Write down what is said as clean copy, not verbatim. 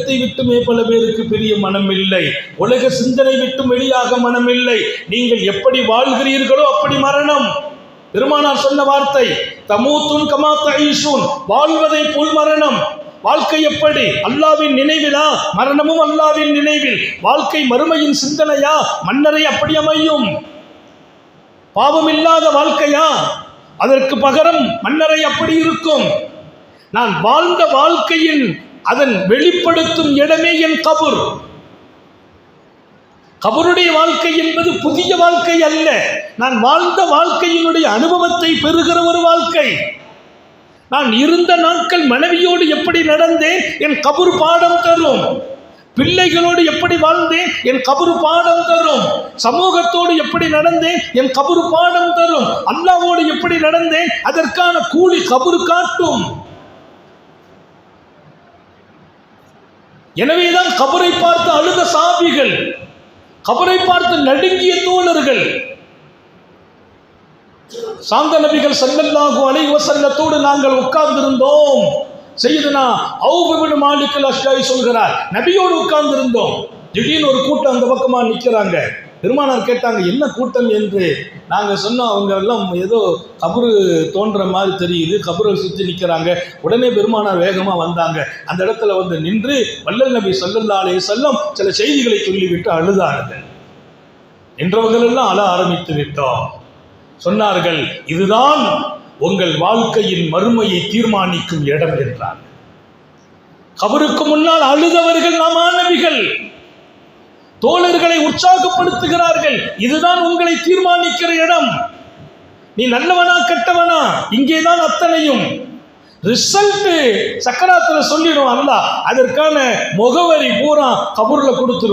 உலகத்தை விட்டுமே பல பேருக்கு பெரிய மனம் இல்லை, உலக சிந்தனை விட்டு வெளியாக மனம் இல்லை. நீங்கள் எப்படி வாழ்கிறீர்களோ அப்படி மரணம். பெருமானார் சொன்ன வார்த்தை, தமூத்துன் கமா தஈஷூன், வாழ்வதை போல் மரணம். வாழ்க்கை எப்படி? அல்லாவின் நினைவிலா? மரணமும் அல்லாவின் நினைவில். வாழ்க்கை மறுமையின் சிந்தனையா? மன்னரை அப்படி அமையும். பாவம் இல்லாத வாழ்க்கையா? அதற்கு பகரம் மன்னரை அப்படி இருக்கும். நான் வாழ்ந்த வாழ்க்கையின் அதன் வெளிப்படுத்தும் இடமே என் கபர். கபருடைய வாழ்க்கை என்பது புதிய வாழ்க்கை அல்ல, நான் வாழ்ந்த வாழ்க்கையினுடைய அனுபவத்தை பெறுகிற ஒரு வாழ்க்கை. நான் இருந்த நாட்கள் மனைவியோடு எப்படி நடந்தேன், என் கபர் பாடம் தரும். பிள்ளைகளோடு எப்படி வாழ்ந்தேன், என் கபர் பாடம் தரும். சமூகத்தோடு எப்படி நடந்தேன், என் கபர் பாடம் தரும். அல்லாஹ்வோடு எப்படி நடந்தேன், அதற்கான கூலி கபர் காட்டும். எனவேதான் கபரை பார்த்து அழுத சாபிகள், கபரை பார்த்து நடுங்கிய தோழர்கள், சாந்த நபிகள் ஸல்லல்லாஹு அலைஹி வஸல்லத்தோடு நாங்கள் உட்கார்ந்திருந்தோம். சையதுனா அவுஃப் இப்னு மாலிக் அல்-அஷ்ஜாஇ சொல்கிறார், நபியோடு உட்கார்ந்திருந்தோம். திடீர்னு ஒரு கூட்டம் அந்த பக்கமா நிற்கிறாங்க. பெருமானார் கேட்டாங்க, என்ன கூட்டம் என்று. நாங்கள் சொன்னோம், அவங்க எல்லாம் ஏதோ கபரு தோன்ற மாதிரி தெரியுது, கபரை சுற்றி நிற்கிறாங்க. உடனே பெருமானார் வேகமாக வந்தாங்க. அந்த இடத்துல வந்து நின்று வல்லல் நபி ஸல்லல்லாஹு அலைஹி வஸல்லம் சில செய்திகளை சொல்லிவிட்டு அழுதார்கள். நின்றவர்கள் எல்லாம் அழ ஆரம்பித்து விட்டோம். சொன்னார்கள், இதுதான் உங்கள் வாழ்க்கையின் மறுமையை தீர்மானிக்கும் இடம் என்றார். கபருக்கு முன்னால் அழுதவர்கள் நாம் மாணவிகள், தோழர்களை உற்சாகப்படுத்துகிறார்கள். இதுதான் உங்களை தீர்மானிக்கிற இடம். நீ நல்லவனா கெட்டவனா, இங்கேதான் அத்தனையும். ரிசல்ட் சக்கராத்துல சொல்லிடும் அல்லாஹ். அதற்கான முகவரி பூரா கபூர்ல கொடுத்துரும்.